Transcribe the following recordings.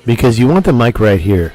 because you want the mic right here.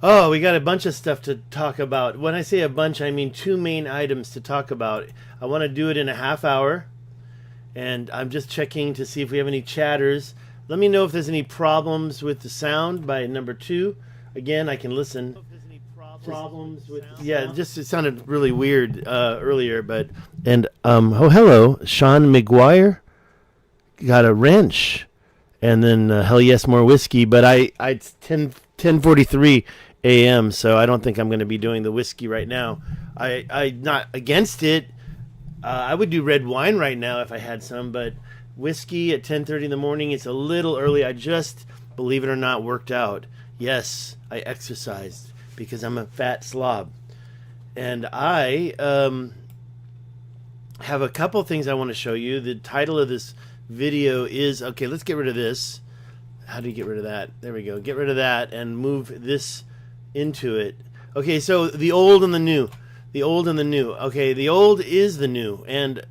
Oh, we got a bunch of stuff to talk about. When I say a bunch, I mean two main items to talk about. I want to do it in a half hour, and I'm just checking to see if we have any chatters. Let me know if there's any problems with the sound by number 2. Again, I can listen. Problems with just it sounded really weird earlier, but oh hello, Sean McGuire got a wrench, and then hell yes, more whiskey. But it's 10:43 a.m. so I don't think I'm going to be doing the whiskey right now. I'm not against it. I would do red wine right now if I had some, but whiskey at 10:30 in the morning, it's a little early. I just, believe it or not, worked out. Yes, I exercised because I'm a fat slob. And I have a couple things I want to show you. The title of this video is, okay, let's get rid of this. How do you get rid of that? There we go. Get rid of that and move this into it. Okay, so the old and the new. The old and the new. Okay, the old is the new. And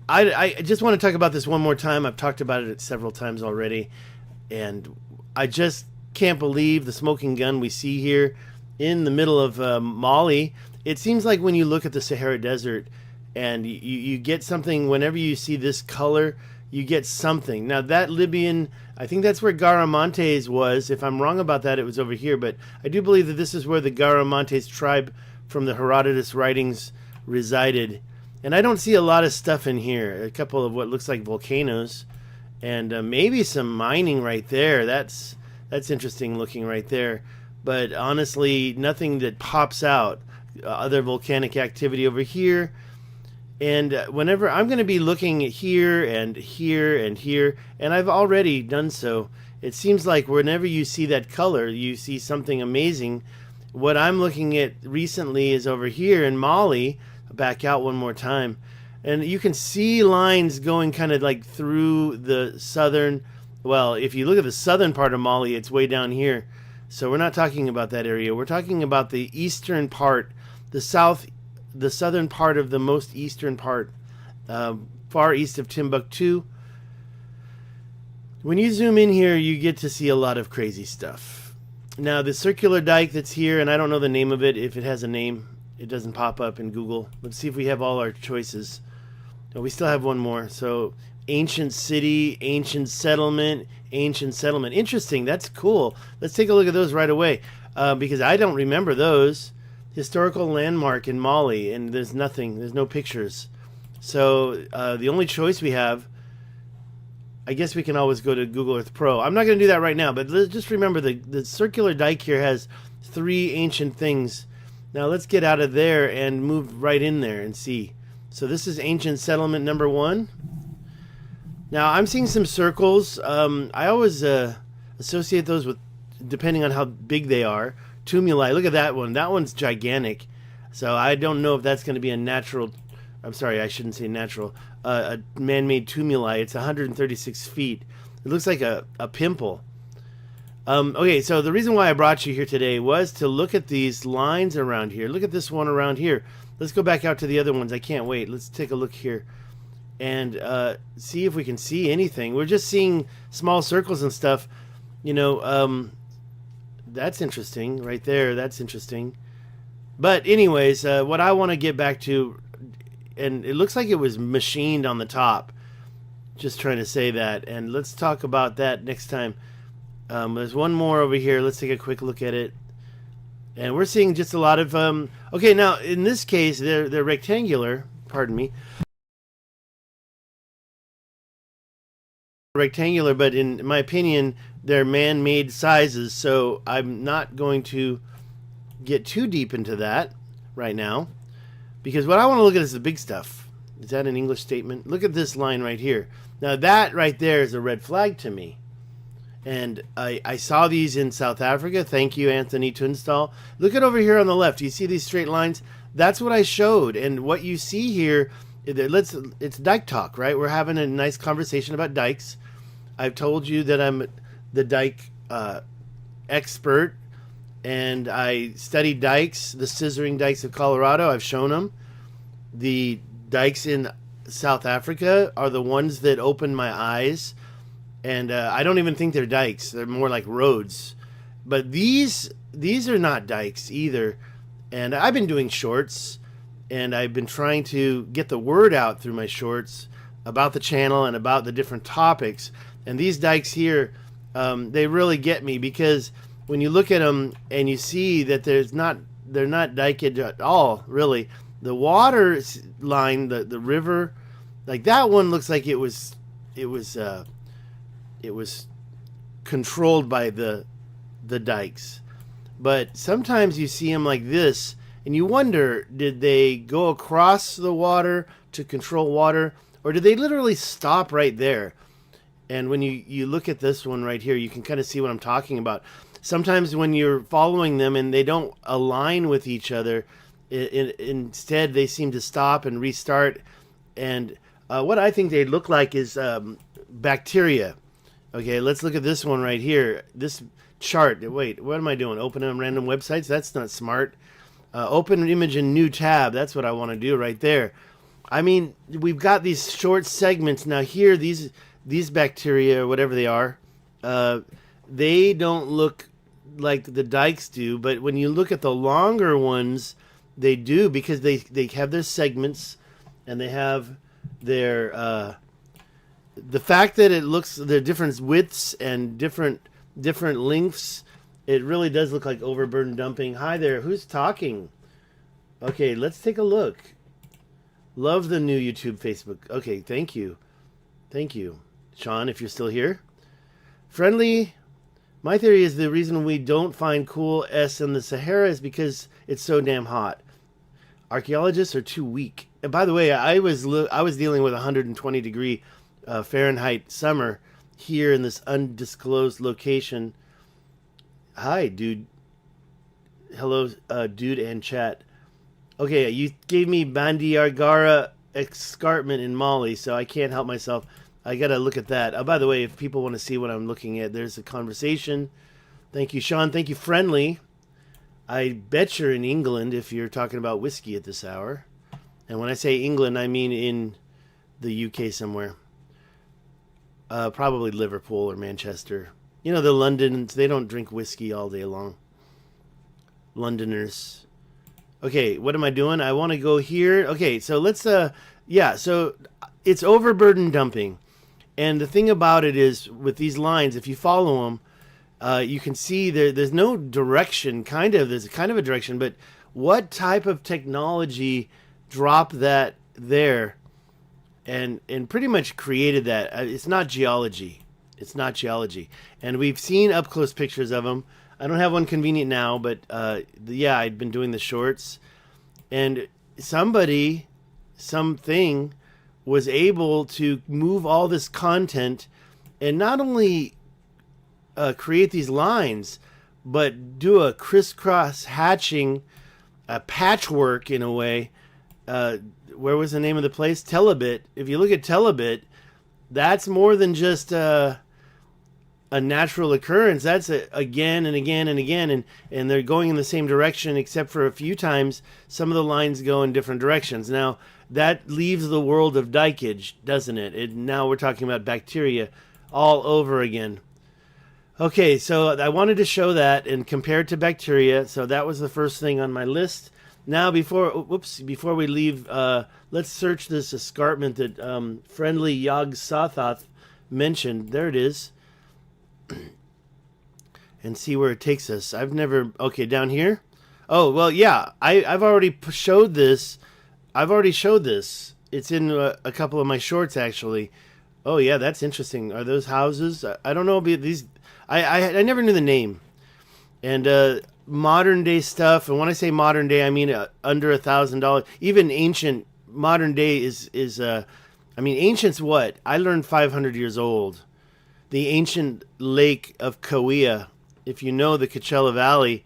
I just want to talk about this one more time. I've talked about it several times already. And I just can't believe the smoking gun we see here in the middle of Mali. It seems like when you look at the Sahara Desert and you get something, whenever you see this color, you get something. Now that Libyan, I think that's where Garamantes was. If I'm wrong about that, it was over here. But I do believe that this is where the Garamantes tribe from the Herodotus writings resided. And I don't see a lot of stuff in here. A couple of what looks like volcanoes. And maybe some mining right there. That's interesting looking right there. But honestly, nothing that pops out. Other volcanic activity over here. And whenever I'm going to be looking here and here and here, and I've already done so, it seems like whenever you see that color, you see something amazing. What I'm looking at recently is over here in Mali. Back out one more time. And you can see lines going kind of like through the southern, well, if you look at the southern part of Mali, it's way down here. So we're not talking about that area. We're talking about the eastern part, the southern part of the most eastern part, far east of Timbuktu. When you zoom in here, you get to see a lot of crazy stuff. Now, the circular dike that's here, and I don't know the name of it. If it has a name, it doesn't pop up in Google. Let's see if we have all our choices. No, we still have one more. So, ancient city, ancient settlement, ancient settlement. Interesting. That's cool. Let's take a look at those right away, because I don't remember those. Historical landmark in Mali, and there's nothing. There's no pictures. So the only choice we have, I guess we can always go to Google Earth Pro. I'm not going to do that right now, but let's just remember the circular dike here has 3 ancient things. Now let's get out of there and move right in there and see. So this is ancient settlement number 1. Now I'm seeing some circles. I always associate those with, depending on how big they are, tumuli. Look at that one. That one's gigantic. So I don't know if that's going to be a natural, I'm sorry, I shouldn't say natural, a man-made tumuli. It's 136 feet. It looks like a pimple. Okay, so the reason why I brought you here today was to look at these lines around here. Look at this one around here. Let's go back out to the other ones. I can't wait. Let's take a look here and see if we can see anything. We're just seeing small circles and stuff. You know, that's interesting right there. That's interesting. But anyways, what I want to get back to, and it looks like it was machined on the top. Just trying to say that. And let's talk about that next time. There's one more over here. Let's take a quick look at it. And we're seeing just a lot of... okay, now, in this case, they're rectangular. Pardon me. Rectangular, but in my opinion, they're man-made sizes. So I'm not going to get too deep into that right now. Because what I want to look at is the big stuff. Is that an English statement? Look at this line right here. Now, that right there is a red flag to me. And I saw these in South Africa. Thank you, Anthony, to install. Look at over here on the left. You see these straight lines? That's what I showed. And what you see here, it's dike talk, right? We're having a nice conversation about dikes. I've told you that I'm the dike expert. And I studied dikes, the scissoring dikes of Colorado. I've shown them. The dikes in South Africa are the ones that opened my eyes. And I don't even think they're dikes. They're more like roads. But these are not dikes either. And I've been doing shorts. And I've been trying to get the word out through my shorts about the channel and about the different topics. And these dikes here, they really get me. Because when you look at them and you see that they're not diked at all, really. The water line, the river, like that one looks like it was controlled by the dikes. But sometimes you see them like this, and you wonder, did they go across the water to control water, or did they literally stop right there? And when you look at this one right here, you can kind of see what I'm talking about. Sometimes when you're following them and they don't align with each other, instead they seem to stop and restart. And what I think they look like is bacteria. Okay, let's look at this one right here. This chart. Wait, what am I doing? Opening random websites? That's not smart. Open an image in new tab. That's what I want to do right there. I mean, we've got these short segments. Now here, these bacteria, or whatever they are, they don't look like the dikes do. But when you look at the longer ones, they do, because they have their segments and they have their... the fact that it looks, the different widths and different lengths, it really does look like overburden dumping. Hi there, who's talking? Okay, let's take a look. Love the new YouTube, Facebook. Okay, thank you. Thank you. Sean, if you're still here. Friendly, my theory is the reason we don't find cool S in the Sahara is because it's so damn hot. Archaeologists are too weak. And by the way, I was dealing with 120 degree Fahrenheit summer here in this undisclosed location. Hi, dude. Hello, dude and chat. Okay, you gave me Bandiagara escarpment in Mali, so I can't help myself. I gotta look at that. By the way, if people want to see what I'm looking at, there's a conversation. Thank you, Sean. Thank you, Friendly. I bet you're in England if you're talking about whiskey at this hour. And when I say England, I mean in the UK somewhere. Probably Liverpool or Manchester. You know, the Londoners, they don't drink whiskey all day long. Londoners. Okay, what am I doing? I want to go here. Okay, so let's, yeah, so it's overburden dumping. And the thing about it is, with these lines, if you follow them, you can see there's no direction, there's kind of a direction, but what type of technology dropped that there and pretty much created that? It's not geology. It's not geology. And we've seen up close pictures of them. I don't have one convenient now, but yeah, I'd been doing the shorts. And something was able to move all this content and not only create these lines, but do a crisscross hatching, a patchwork in a way. Where was the name of the place? Telebit. If you look at Telebit, that's more than just a natural occurrence. That's again and again and again, and they're going in the same direction, except for a few times some of the lines go in different directions. Now that leaves the world of dikage, doesn't it? Now we're talking about bacteria all over again. Okay, so I wanted to show that and compare it to bacteria. So that was the first thing on my list. Now before we leave, let's search this escarpment that friendly Yog Sothoth mentioned. There it is. And see where it takes us. I've never... Okay, down here? Oh, well, yeah. I've already showed this. I've already showed this. It's in a couple of my shorts, actually. Oh, yeah, that's interesting. Are those houses? I don't know. These... I never knew the name. And modern day stuff, and when I say modern day, I mean under $1,000. Even ancient, modern day is I mean, ancient's what? I learned 500 years old. The ancient lake of Kauai, if you know the Coachella Valley.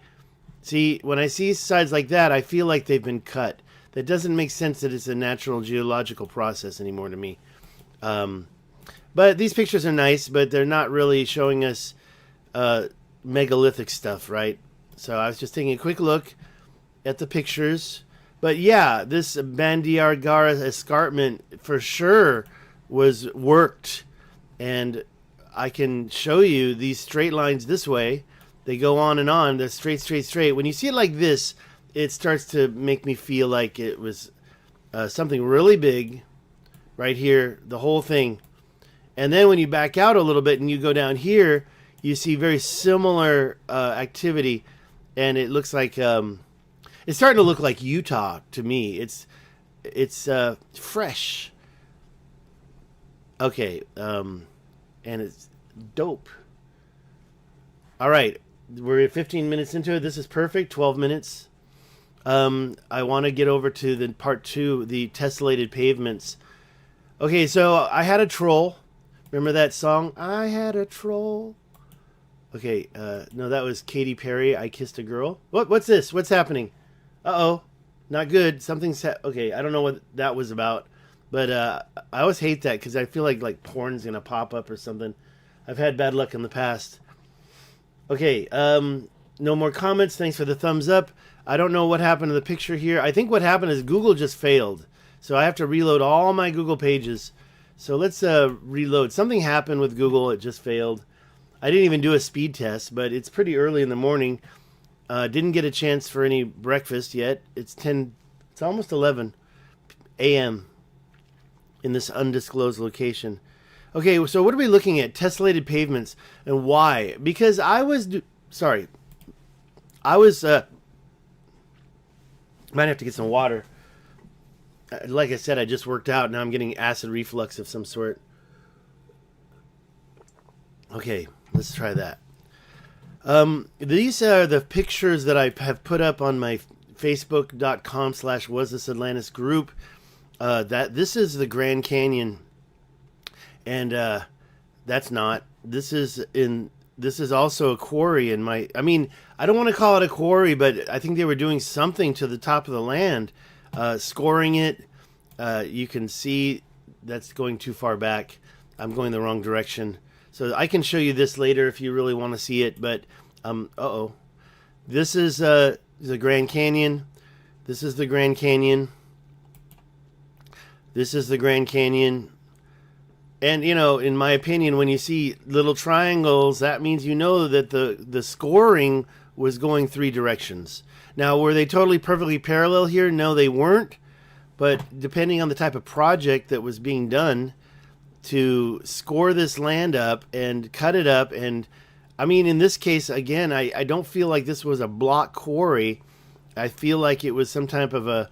See, when I see sides like that, I feel like they've been cut. That doesn't make sense that it's a natural geological process anymore to me. But these pictures are nice, but they're not really showing us megalithic stuff, right? So I was just taking a quick look at the pictures. But yeah, this Bandiagara escarpment for sure was worked. And I can show you these straight lines this way. They go on and on. They're straight, straight, straight. When you see it like this, it starts to make me feel like it was something really big right here, the whole thing. And then when you back out a little bit and you go down here, you see very similar activity. And it looks like... it's starting to look like Utah to me. It's fresh. Okay, and it's dope. All right, we're 15 minutes into it. This is perfect. 12 minutes. I want to get over to the part 2, the Tesselated Pavements. Okay, so I had a troll. Remember that song? I had a troll. Okay, no, that was Katy Perry. I Kissed a Girl. What's this? What's happening? Uh-oh, not good. Something's... Okay, I don't know what that was about. But I always hate that because I feel like porn's going to pop up or something. I've had bad luck in the past. Okay, no more comments. Thanks for the thumbs up. I don't know what happened to the picture here. I think what happened is Google just failed. So I have to reload all my Google pages. So let's reload. Something happened with Google. It just failed. I didn't even do a speed test, but it's pretty early in the morning. Didn't get a chance for any breakfast yet. It's almost 11 a.m. in this undisclosed location. Okay, so what are we looking at? Tesselated pavements. And why? Because I was... might have to get some water. Like I said, I just worked out. Now I'm getting acid reflux of some sort. Okay, let's try that. These are the pictures that I have put up on my facebook.com/wasthisatlantis group. This is the Grand Canyon, and that's not. This is also a quarry in my... I mean, I don't want to call it a quarry, but I think they were doing something to the top of the land, scoring it. You can see that's going too far back. I'm going the wrong direction. So I can show you this later if you really want to see it. But, this is the Grand Canyon. This is the Grand Canyon. This is the Grand Canyon. And, you know, in my opinion, when you see little triangles, that means you know that the scoring was going 3 directions. Now, were they totally perfectly parallel here? No, they weren't. But depending on the type of project that was being done to score this land up and cut it up, and I mean, in this case, again, I don't feel like this was a block quarry. I feel like it was some type of a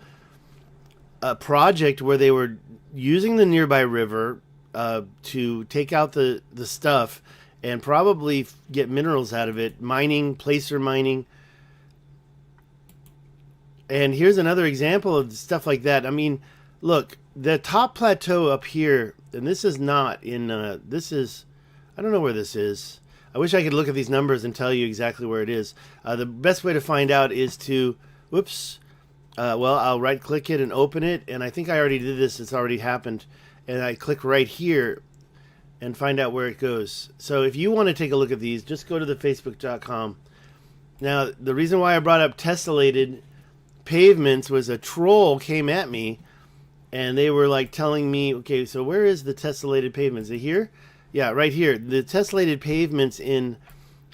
project where they were using the nearby river to take out the stuff and probably get minerals out of it, mining, placer mining. And here's another example of stuff like that. I mean, look, the top plateau up here, and this is not in, this is, I don't know where this is. I wish I could look at these numbers and tell you exactly where it is. The best way to find out is to, well, I'll right click it and open it. And I think I already did this. It's already happened. And I click right here. and find out where it goes. So if you want to take a look at these, just go to the facebook.com. Now, the reason why I brought up Tesselated Pavements was a troll came at me, and they were like telling me, okay, so where is the Tesselated Pavements? Is it here? Yeah, right here. The Tesselated Pavements in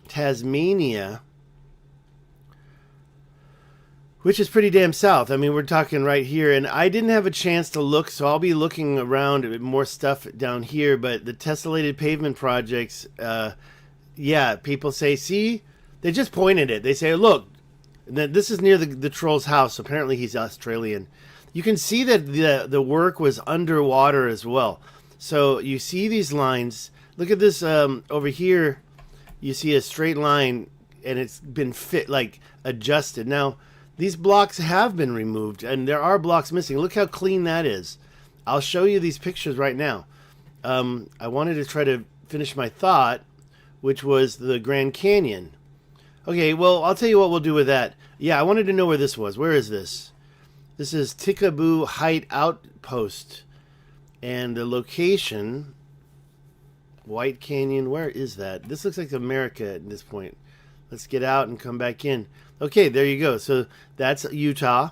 Tasmania, which is pretty damn south. I mean, we're talking right here, and I didn't have a chance to look, so I'll be looking around at more stuff down here. But the Tesselated Pavement projects, yeah, people say, see, they just pointed it. They say, look, this is near the troll's house. Apparently, he's Australian. You can see that the work was underwater as well. So you see these lines. Look at this over here. You see a straight line, and it's been adjusted. Now, these blocks have been removed, and there are blocks missing. Look how clean that is. I'll show you these pictures right now. I wanted to try to finish my thought, which was the Grand Canyon. Okay, well, I'll tell you what we'll do with that. Yeah, I wanted to know where this was. Where is this? This is Tikaboo Height Outpost. And the location, White Canyon, where is that? This looks like America at this point. Let's get out and come back in. Okay, there you go. So that's Utah.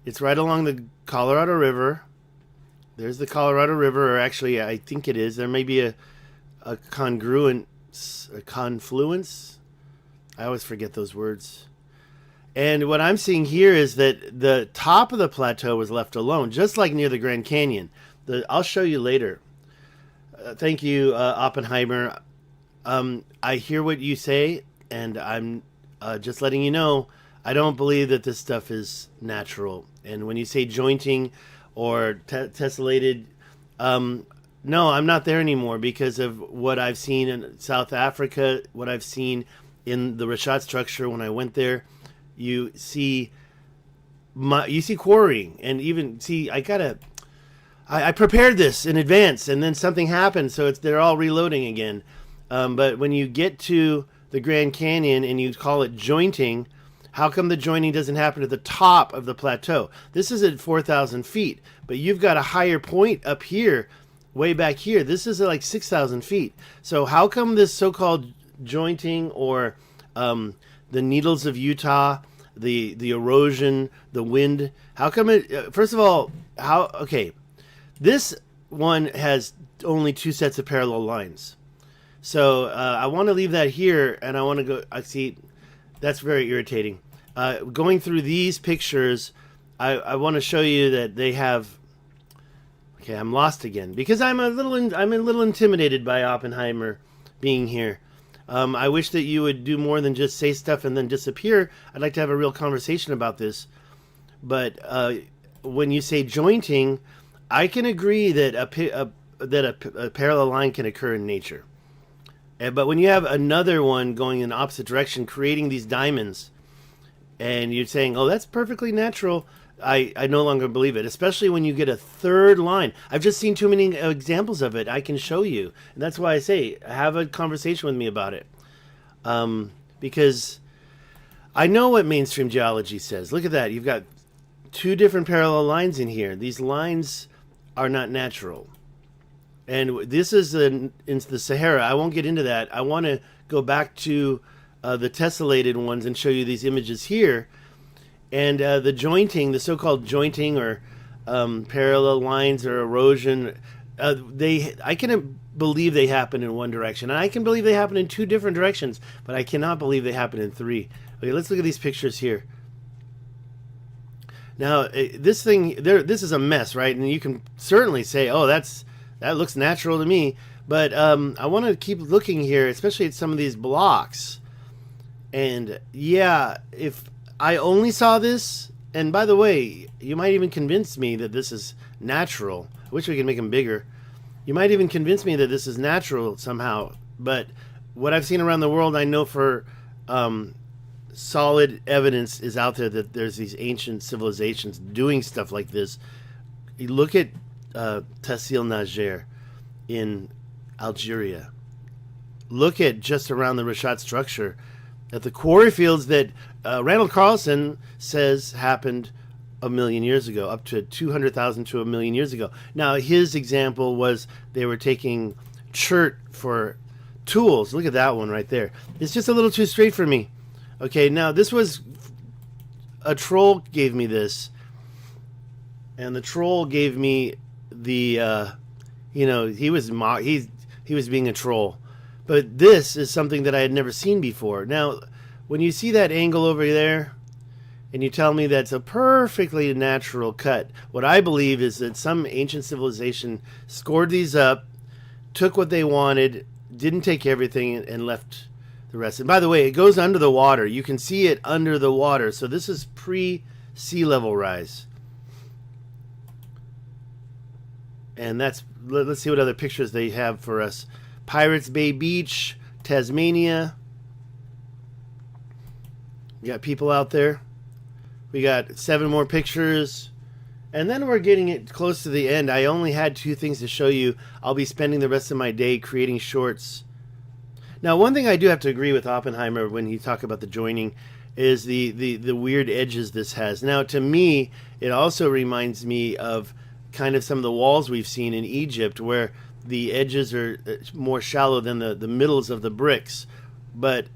It's right along the Colorado River. There's the Colorado River, or actually, I think it is. There may be a confluence. I always forget those words. And what I'm seeing here is that the top of the plateau was left alone, just like near the Grand Canyon. I'll show you later. Thank you, Oppenheimer. I hear what you say, and I'm just letting you know, I don't believe that this stuff is natural. And when you say jointing or tessellated, no, I'm not there anymore because of what I've seen in South Africa, what I've seen in the richat structure when I went there. You see quarrying, and even see, I prepared this in advance, and then something happened, so they're all reloading again. But when you get to the Grand Canyon and you call it jointing, how come the jointing doesn't happen at the top of the plateau? This is at 4,000 feet, but you've got a higher point up here, way back here. This is at like 6,000 feet. So how come this so-called jointing, or the needles of Utah, the erosion, the wind, how come it, first of all, okay, this one has only two sets of parallel lines. So I want to leave that here, and I want to go, I see, that's very irritating. Going through these pictures, I want to show you that they have, okay, I'm lost again, because I'm a little intimidated by Oppenheimer being here. I wish that you would do more than just say stuff and then disappear. I'd like to have a real conversation about this. But when you say jointing, I can agree that a parallel line can occur in nature. But when you have another one going in the opposite direction, creating these diamonds, and you're saying, oh, that's perfectly natural, I no longer believe it, especially when you get a third line. I've just seen too many examples of it. I can show you. And that's why I say, have a conversation with me about it. Because I know what mainstream geology says. Look at that. You've got two different parallel lines in here. These lines are not natural. And this is in the Sahara. I won't get into that. I want to go back to the tesselated ones and show you these images here. And the jointing, the so-called jointing, or parallel lines, or erosion, I can believe they happen in one direction. And I can believe they happen in two different directions, but I cannot believe they happen in three. Okay, let's look at these pictures here. Now, this is a mess, right? And you can certainly say, oh, that looks natural to me. But I want to keep looking here, especially at some of these blocks. And yeah, if I only saw this, and by the way, you might even convince me that this is natural. I wish we could make them bigger. You might even convince me that this is natural somehow. But what I've seen around the world, I know for solid evidence is out there that there's these ancient civilizations doing stuff like this. You look at Tesselated in Algeria. Look at just around the richat structure at the quarry fields that Randall Carlson says happened 1 million years ago, up to 200,000 to 1 million years ago. Now, his example was they were taking chert for tools. Look at that one right there. It's just a little too straight for me. Okay, now this was a troll gave me this, and the troll gave me the he was being a troll. But this is something that I had never seen before. Now, when you see that angle over there, and you tell me that's a perfectly natural cut, what I believe is that some ancient civilization scored these up, took what they wanted, didn't take everything, and left the rest. And by the way, it goes under the water. You can see it under the water. So this is pre-sea level rise. And let's see what other pictures they have for us. Pirates Bay Beach, Tasmania. We got people out there. We got 7 more pictures. And then we're getting it close to the end. I only had 2 things to show you. I'll be spending the rest of my day creating shorts. Now, one thing I do have to agree with Oppenheimer when he talked about the joining is the weird edges this has. Now, to me, it also reminds me of kind of some of the walls we've seen in Egypt where the edges are more shallow than the middles of the bricks. But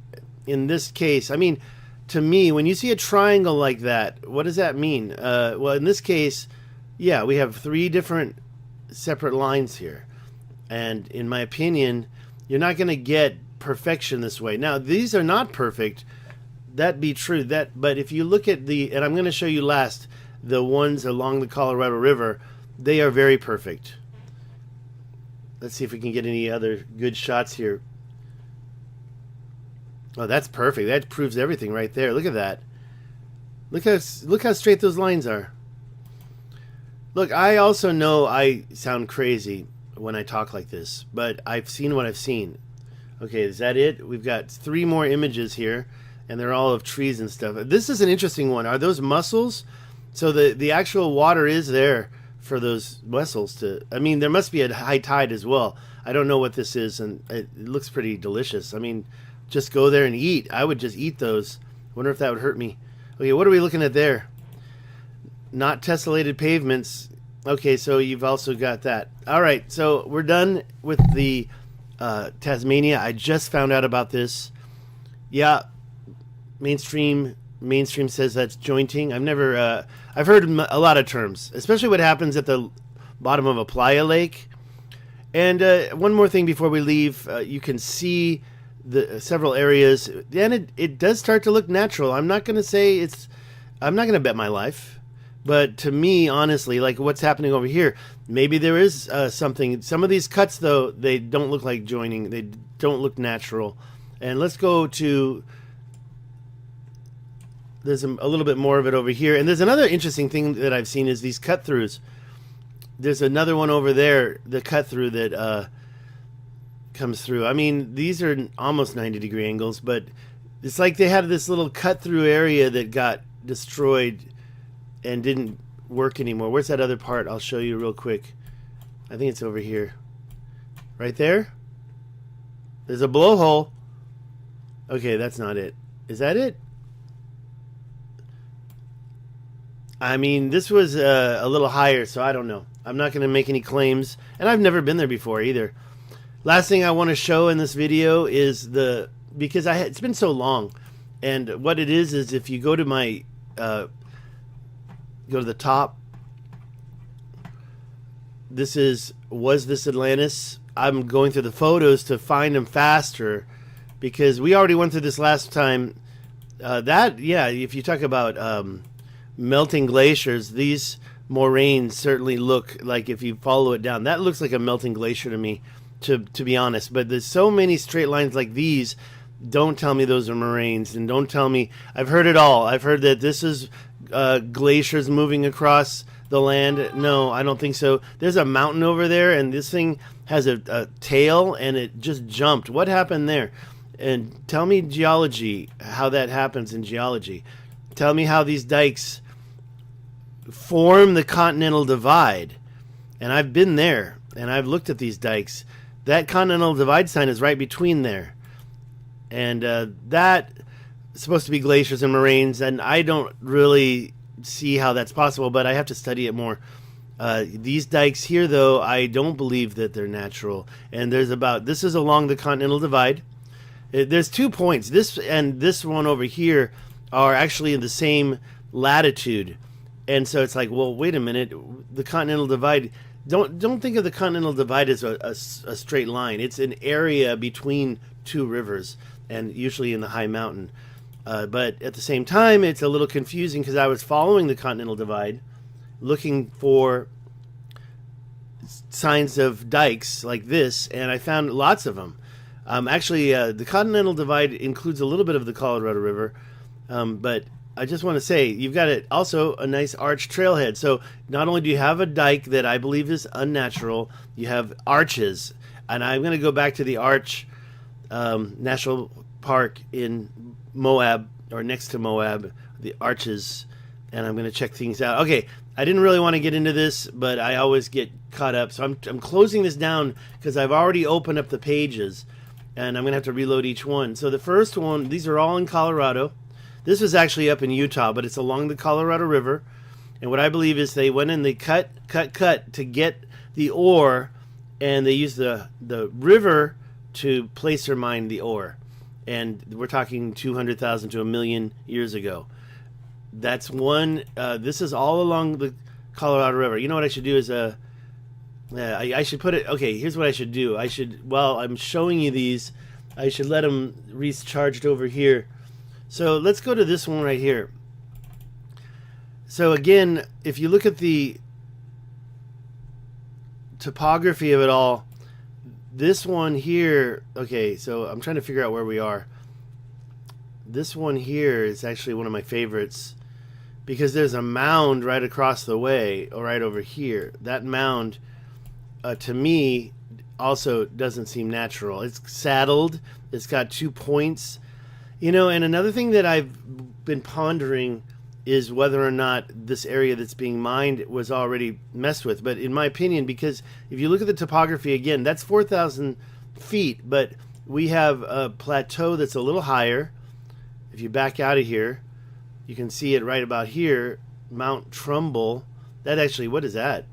in this case, I mean, to me, when you see a triangle like that, what does that mean? Well, in this case, yeah, we have 3 different separate lines here. And in my opinion, you're not going to get perfection this way. Now, these are not perfect. That be true. But if you look at and I'm going to show you last, the ones along the Colorado River, they are very perfect. Let's see if we can get any other good shots here. Oh, that's perfect. That proves everything right there. Look at that. Look how straight those lines are. Look, I also know I sound crazy when I talk like this, but I've seen what I've seen. Okay, is that it? We've got 3 more images here, and they're all of trees and stuff. This is an interesting one. Are those mussels? So the actual water is there for those mussels to... I mean, there must be a high tide as well. I don't know what this is, and it looks pretty delicious. I mean, just go there and eat. I would just eat those. Wonder if that would hurt me. Okay, what are we looking at there? Not tesselated pavements. Okay, so you've also got that. All right, so we're done with the Tasmania. I just found out about this. Yeah, mainstream says that's jointing. I've heard a lot of terms, especially what happens at the bottom of a playa lake. And one more thing before we leave, you can see the several areas, and it does start to look natural. I'm not going to bet my life, but to me, honestly, like what's happening over here, maybe there is something. Some of these cuts, though, they don't look like joining. They don't look natural. And let's go to... There's a little bit more of it over here. And there's another interesting thing that I've seen is these cut-throughs. There's another one over there, the cut-through that comes through. I mean, these are almost 90-degree angles, but it's like they had this little cut-through area that got destroyed and didn't work anymore. Where's that other part? I'll show you real quick. I think it's over here. Right there? There's a blowhole. Okay, that's not it. Is that it? I mean, this was a little higher, so I don't know. I'm not going to make any claims, and I've never been there before either. Last thing I want to show in this video is because it's been so long, and what it is if you go to my go to the top. Was this Atlantis? I'm going through the photos to find them faster because we already went through this last time. If you talk about melting glaciers, these moraines certainly look like, if you follow it down, that looks like a melting glacier to me, to be honest. But there's so many straight lines like these. Don't tell me those are moraines, and don't tell me... I've heard it all. I've heard that this is glaciers moving across the land. No, I don't think so. There's a mountain over there, and this thing has a tail, and it just jumped. What happened there? And tell me geology, how that happens in geology. Tell me how these dikes form the continental divide. And I've been there, and I've looked at these dikes. That continental divide sign is right between there. And that is supposed to be glaciers and moraines, and I don't really see how that's possible, but I have to study it more. These dikes here, though, I don't believe that they're natural. And this is along the Continental Divide. There's 2 points. This and this one over here are actually in the same latitude. And so it's like, well, wait a minute. The Continental Divide, don't think of the Continental Divide as a straight line. It's an area between 2 rivers, and usually in the high mountain. But at the same time, it's a little confusing because I was following the Continental Divide, looking for signs of dikes like this, and I found lots of them. Actually, the Continental Divide includes a little bit of the Colorado River, but I just want to say you've got also a nice arch trailhead. So not only do you have a dike that I believe is unnatural, you have arches, and I'm going to go back to the Arch National Park in Moab, or next to Moab, the arches, and I'm going to check things out. Okay, I didn't really want to get into this, but I always get caught up, so I'm closing this down because I've already opened up the pages, and I'm going to have to reload each one. So the first one, these are all in Colorado. This was actually up in Utah, but it's along the Colorado River, and what I believe is they went and they cut to get the ore, and they used the river to placer mine the ore. And we're talking 200,000 to 1 million years ago. That's one. This is all along the Colorado River. You know what I should do is I should put it. Okay, here's what I should do. I should, while I'm showing you these, I should let them recharged over here. So let's go to this one right here. So again, if you look at the topography of it all, this one here, okay, so I'm trying to figure out where we are. This one here is actually one of my favorites because there's a mound right across the way, or right over here. That mound, to me, also doesn't seem natural. It's saddled. It's got 2 points. You know, and another thing that I've been pondering is whether or not this area that's being mined was already messed with. But in my opinion, because if you look at the topography again, that's 4,000 feet, but we have a plateau that's a little higher. If you back out of here, you can see it right about here, Mount Trumbull. That actually, what is that?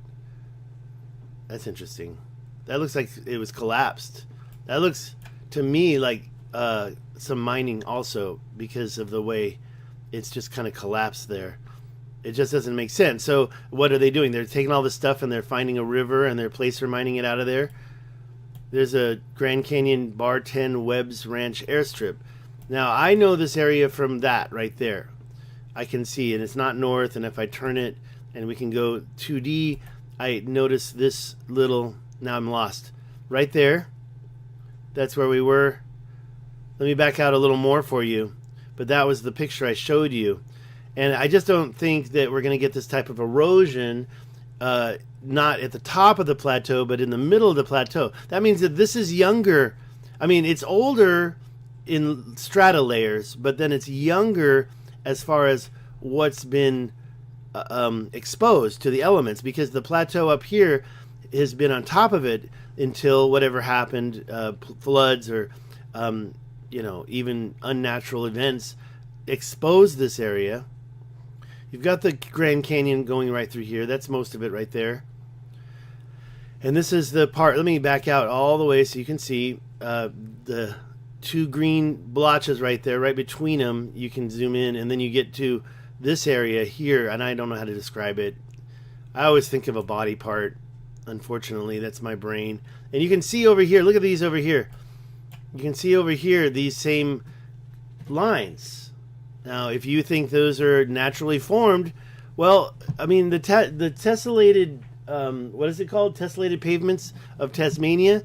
That's interesting. That looks like it was collapsed. That looks to me like some mining also, because of the way it's just kind of collapsed there. It just doesn't make sense. So what are they doing? They're taking all this stuff and they're finding a river and they're placer mining it out of there. There's a Grand Canyon Bar 10 Webb's Ranch airstrip. Now I know this area from that right there. I can see, and it's not north, and if I turn it and we can go 2D, I notice this little, now I'm lost. Right there, that's where we were. Let me back out a little more for you. But that was the picture I showed you. And I just don't think that we're going to get this type of erosion, not at the top of the plateau, but in the middle of the plateau. That means that this is younger. I mean, it's older in strata layers, but then it's younger as far as what's been exposed to the elements, because the plateau up here has been on top of it until whatever happened, floods or even unnatural events exposed this area. You've got the Grand Canyon going right through here. That's most of it right there. And this is the part, let me back out all the way so you can see the 2 green blotches right there, right between them. You can zoom in, and then you get to this area here, and I don't know how to describe it. I always think of a body part. Unfortunately, that's my brain. And you can see over here, look at these over here. You can see over here these same lines. Now, if you think those are naturally formed, well, I mean, the tesselated, what is it called? Tesselated pavements of Tasmania,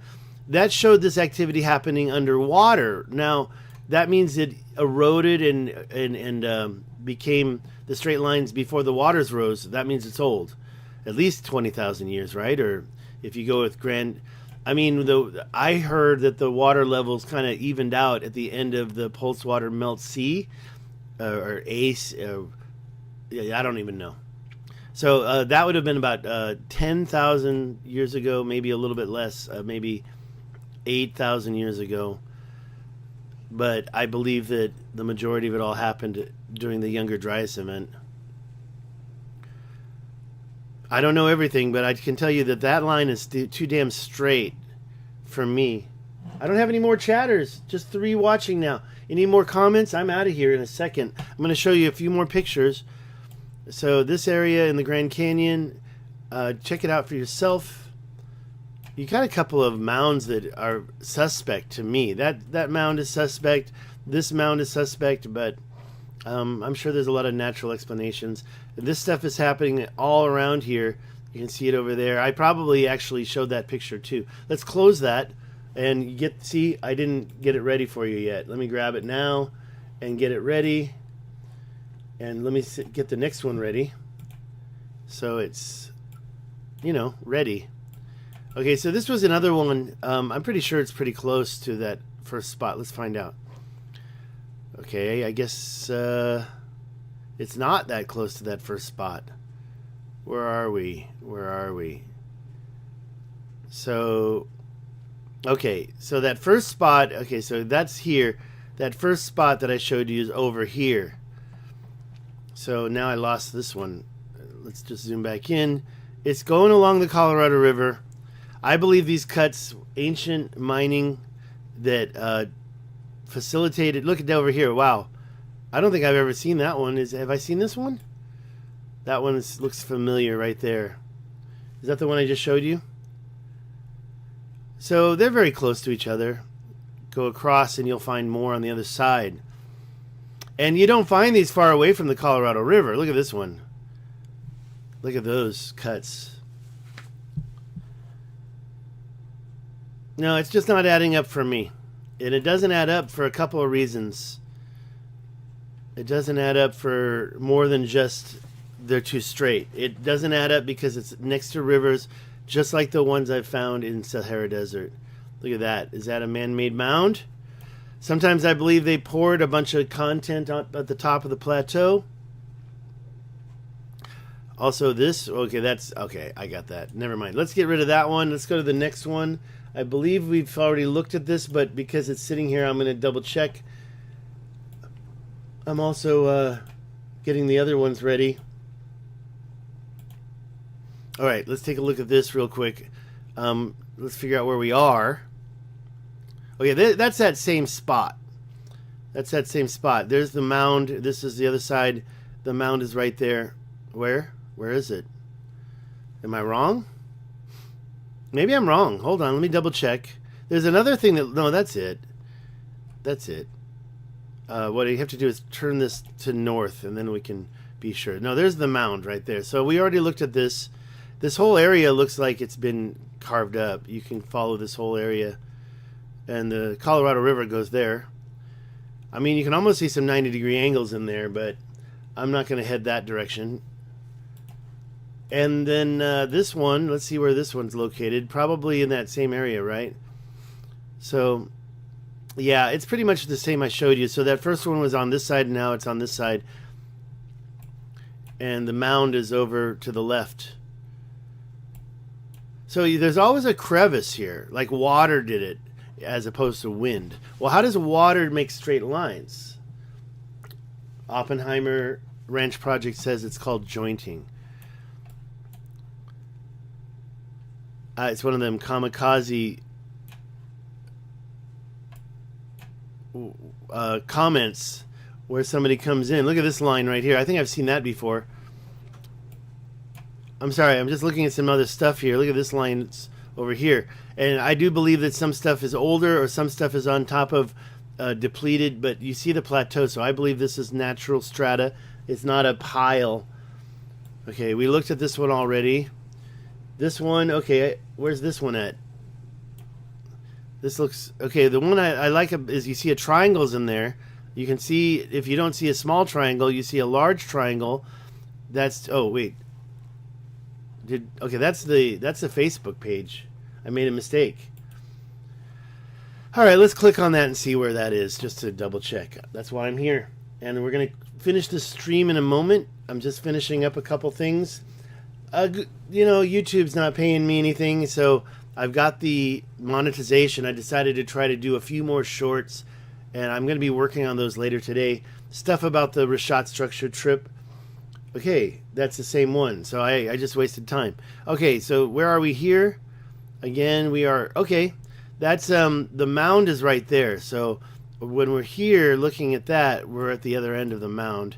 that showed this activity happening underwater. Now, that means it eroded and became the straight lines before the waters rose. That means it's old. At least 20,000 years, right? Or if you go with I heard that the water levels kind of evened out at the end of the Pulse Water Melt Sea, or ACE. I don't even know. So that would have been about 10,000 years ago, maybe a little bit less, maybe 8,000 years ago. But I believe that the majority of it all happened during the Younger Dryas event. I don't know everything, but I can tell you that that line is too damn straight for me. I don't have any more chatters. Just 3 watching now. Any more comments? I'm out of here in a second. I'm going to show you a few more pictures. So this area in the Grand Canyon, check it out for yourself. You got a couple of mounds that are suspect to me. That mound is suspect. This mound is suspect, but I'm sure there's a lot of natural explanations. This stuff is happening all around here. You can see it over there. I probably actually showed that picture too. Let's close that and see, I didn't get it ready for you yet. Let me grab it now and get it ready. And let me get the next one ready. So it's, ready. Okay, so this was another one. I'm pretty sure it's pretty close to that first spot. Let's find out. Okay, I guess it's not that close to that first spot. Where are we? Where are we? So, okay, so that first spot, okay, so that's here. That first spot that I showed you is over here. So now I lost this one. Let's just zoom back in. It's going along the Colorado River. I believe these cuts, ancient mining that facilitated. Look at over here. Wow. I don't think I've ever seen that one. Have I seen this one? That one looks familiar right there. Is that the one I just showed you? So they're very close to each other. Go across and you'll find more on the other side. And you don't find these far away from the Colorado River. Look at this one. Look at those cuts. No, it's just not adding up for me. And it doesn't add up for a couple of reasons. It doesn't add up for more than just they're too straight. It doesn't add up because it's next to rivers, just like the ones I've found in Sahara Desert. Look at that. Is that a man-made mound? Sometimes I believe they poured a bunch of content at the top of the plateau. Also this, okay, I got that. Never mind. Let's get rid of that one. Let's go to the next one. I believe we've already looked at this, but because it's sitting here, I'm going to double check. I'm also getting the other ones ready. All right, let's take a look at this real quick. Let's figure out where we are. Okay, that's that same spot. That's that same spot. There's the mound. This is the other side. The mound is right there. Where? Where is it? Am I wrong? Maybe I'm wrong. Hold on. Let me double check. There's another thing that... No, that's it. That's it. What you have to do is turn this to north, and then we can be sure. No, there's the mound right there. So we already looked at this. This whole area looks like it's been carved up. You can follow this whole area. And the Colorado River goes there. I mean, you can almost see some 90-degree angles in there, but I'm not going to head that direction. And then this one, let's see where this one's located. Probably in that same area, right? So, yeah, it's pretty much the same I showed you. So that first one was on this side, and now it's on this side. And the mound is over to the left. So there's always a crevice here, like water did it, as opposed to wind. Well, how does water make straight lines? Oppenheimer Ranch Project says it's called jointing. It's one of them kamikaze comments where somebody comes in. Look at this line right here. I think I've seen that before. I'm sorry, I'm just looking at some other stuff here. Look at this line over here. And I do believe that some stuff is older or some stuff is on top of depleted, but you see the plateau, so I believe this is natural strata. It's not a pile. Okay, we looked at this one already. This one, okay, where's this one at? This looks, okay, the one I like is you see a triangle's in there. You can see, if you don't see a small triangle, you see a large triangle. That's, oh, wait. Okay, that's the Facebook page. I made a mistake. All right, let's click on that and see where that is, just to double check. That's why I'm here. And we're going to finish the stream in a moment. I'm just finishing up a couple things. You know, YouTube's not paying me anything, so I've got the monetization. I decided to try to do a few more shorts, and I'm going to be working on those later today. Stuff about the richat structure trip. Okay, that's the same one. So I just wasted time. Okay, so where are we here? Again, we are... Okay, that's... the mound is right there. So when we're here looking at that, we're at the other end of the mound.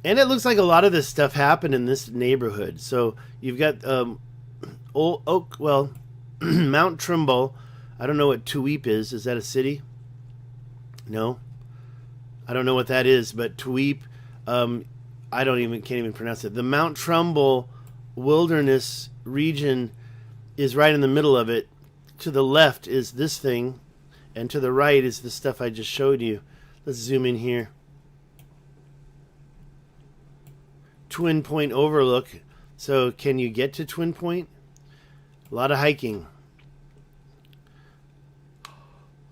And it looks like a lot of this stuff happened in this neighborhood. So you've got Old Oak... Well, Mount Trimble. I don't know what Tuip is. Is that a city? No. I don't know what that is, but Tuip... I can't even pronounce it. The Mount Trumbull Wilderness region is right in the middle of it. To the left is this thing, and to the right is the stuff I just showed you. Let's zoom in here. Twin Point Overlook. So can you get to Twin Point? A lot of hiking.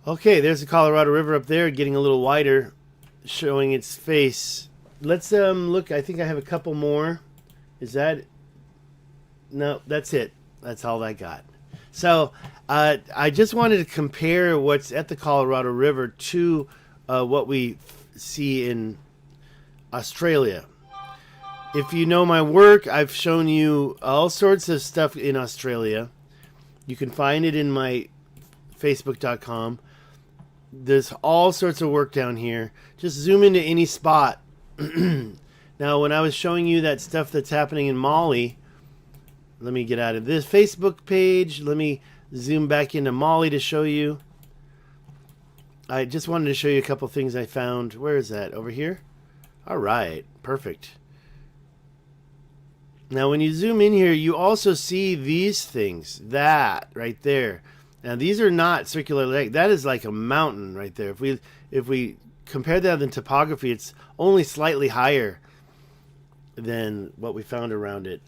Okay, there's the Colorado River up there, getting a little wider, showing its face. Let's look. I think I have a couple more. Is that... No, that's it. That's all I got. So I just wanted to compare what's at the Colorado River to what we see in Australia. If you know my work, I've shown you all sorts of stuff in Australia. You can find it in my facebook.com. There's all sorts of work down here. Just zoom into any spot. Now, when I was showing you that stuff that's happening in Mali, let me get out of this Facebook page. Let me zoom back into Mali to show you. I just wanted to show you a couple things I found. Where is that? Over here? All right. Perfect. Now, when you zoom in here, you also see these things. That right there. Now, these are not circular lake. That is like a mountain right there. If we compare that in topography, it's only slightly higher than what we found around it.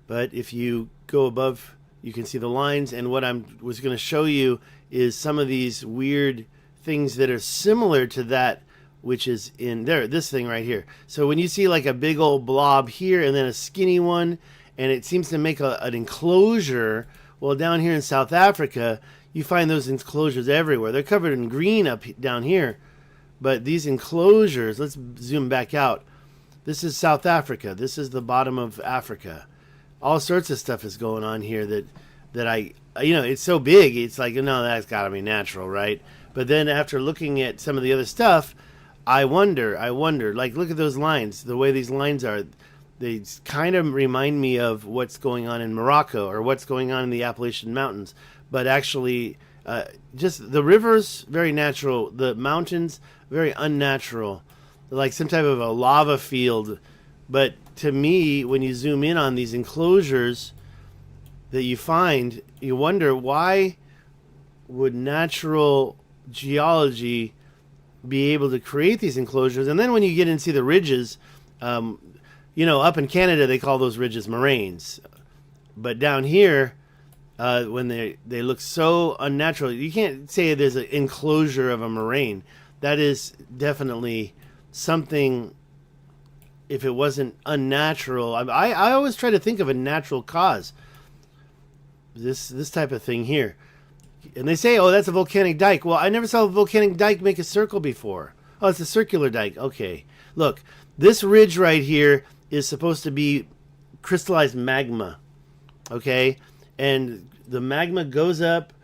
But if you go above, you can see the lines. And what I was going to show you is some of these weird things that are similar to that, which is in there, this thing right here. So when you see like a big old blob here and then a skinny one, and it seems to make an enclosure, well, down here in South Africa, you find those enclosures everywhere. They're covered in green down here. But these enclosures, let's zoom back out. This is South Africa. This is the bottom of Africa. All sorts of stuff is going on here that I, it's so big. It's like, no, that's got to be natural, right? But then after looking at some of the other stuff, I wonder, like, look at those lines. The way these lines are, they kind of remind me of what's going on in Morocco or what's going on in the Appalachian Mountains. But actually, just the rivers, very natural. The mountains, very unnatural. Like some type of a lava field. But to me, when you zoom in on these enclosures that you find, you wonder, why would natural geology be able to create these enclosures? And then when you get and see the ridges, up in Canada, they call those ridges moraines. But down here... when they look so unnatural, you can't say there's an enclosure of a moraine. That is definitely something. If it wasn't unnatural, I always try to think of a natural cause. This type of thing here, and they say, oh, that's a volcanic dike. Well, I never saw a volcanic dike make a circle before. Oh, it's a circular dike. Okay, look, this ridge right here is supposed to be crystallized magma. Okay. And the magma goes up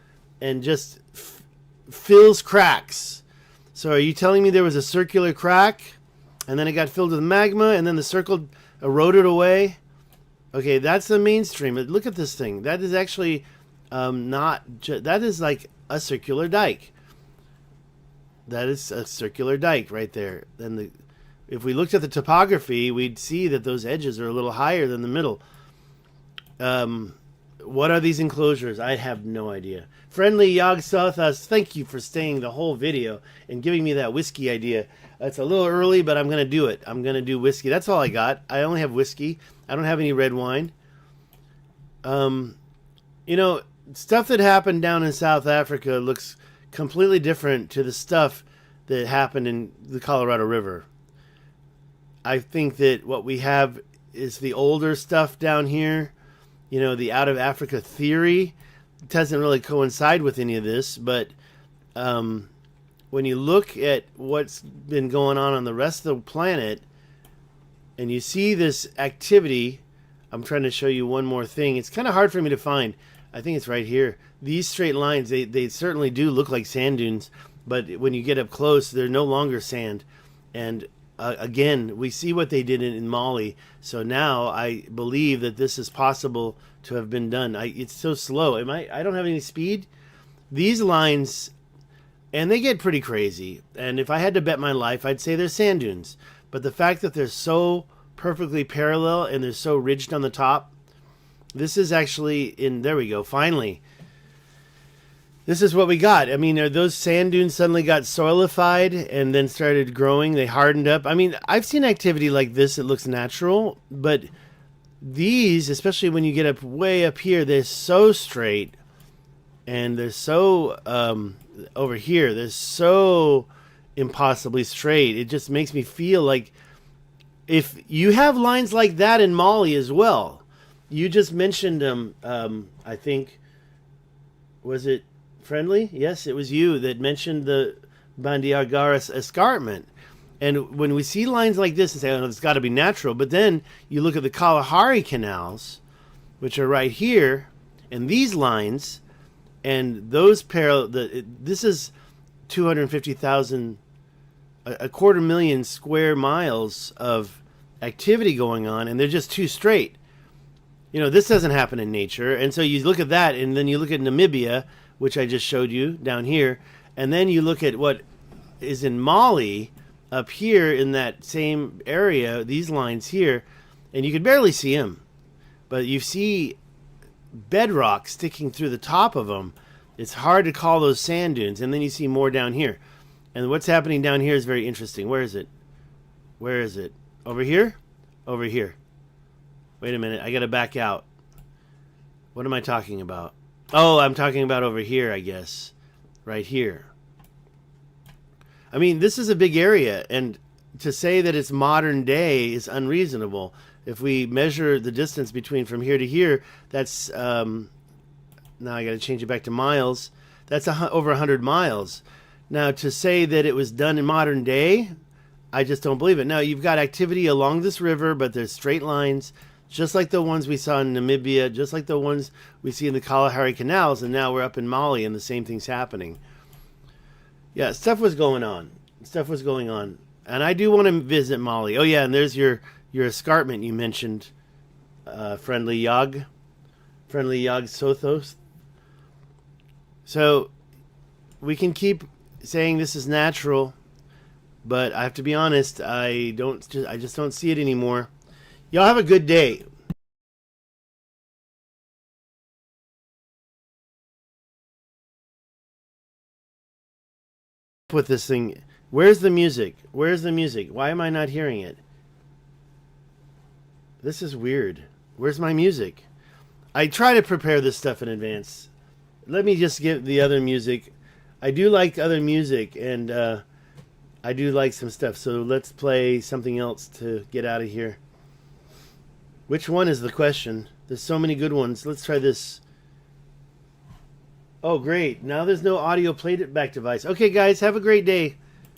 and just fills cracks. So are you telling me there was a circular crack and then it got filled with magma and then the circle eroded away? Okay, that's the mainstream. Look at this thing. That is actually that is like a circular dike. That is a circular dike right there. Then if we looked at the topography, we'd see that those edges are a little higher than the middle. What are these enclosures? I have no idea. Friendly Yog Sothas, thank you for staying the whole video and giving me that whiskey idea. It's a little early, but I'm going to do it. I'm going to do whiskey. That's all I got. I only have whiskey. I don't have any red wine. Stuff that happened down in South Africa looks completely different to the stuff that happened in the Colorado River. I think that what we have is the older stuff down here. The out of Africa theory doesn't really coincide with any of this, but when you look at what's been going on the rest of the planet, and you see this activity, I'm trying to show you one more thing. It's kind of hard for me to find. I think it's right here. These straight lines, they certainly do look like sand dunes, but when you get up close, they're no longer sand. And again, we see what they did in Mali. So now I believe that this is possible to have been done. It's so slow. I don't have any speed. These lines, and they get pretty crazy. And if I had to bet my life, I'd say they're sand dunes. But the fact that they're so perfectly parallel and they're so ridged on the top, this is actually there we go, finally. This is what we got. I mean, those sand dunes suddenly got soilified and then started growing. They hardened up. I mean, I've seen activity like this that looks natural, but these, especially when you get up way up here, they're so straight, and they're so over here, they're so impossibly straight. It just makes me feel like if you have lines like that in Mali as well. You just mentioned I think, was it Friendly? Yes, it was you that mentioned the Bandiagara escarpment. And when we see lines like this and say, oh, it's got to be natural, but then you look at the Kalahari canals, which are right here, and these lines, and those this is 250,000, a 250,000 square miles of activity going on, and they're just too straight. You know, this doesn't happen in nature. And so you look at that, and then you look at Namibia, which I just showed you down here, and then you look at what is in Mali up here in that same area, these lines here, and you can barely see them, but you see bedrock sticking through the top of them. It's hard to call those sand dunes. And then you see more down here, and what's happening down here is very interesting. Where is it? Where is it? Over here? Over here. Wait a minute, I gotta back out. What am I talking about? Oh, I'm talking about over here, I guess. Right here. I mean, this is a big area, and to say that it's modern day is unreasonable. If we measure the distance between from here to here, that's, now I gotta change it back to miles. That's over 100 miles. Now, to say that it was done in modern day, I just don't believe it. Now, you've got activity along this river, but there's straight lines, just like the ones we saw in Namibia, just like the ones we see in the Kalahari canals, and now we're up in Mali and the same thing's happening. Yeah, stuff was going on. Stuff was going on. And I do want to visit Mali. Oh yeah, and there's your escarpment you mentioned, Friendly Yog Sothos. So we can keep saying this is natural, but I have to be honest, I just don't see it anymore. Y'all have a good day. With this thing, where's the music? Where's the music? Why am I not hearing it? This is weird. Where's my music? I try to prepare this stuff in advance. Let me just get the other music. I do like other music, and I do like some stuff. So let's play something else to get out of here. Which one is the question? There's so many good ones. Let's try this. Oh, great. Now there's no audio playback device. Okay, guys, have a great day.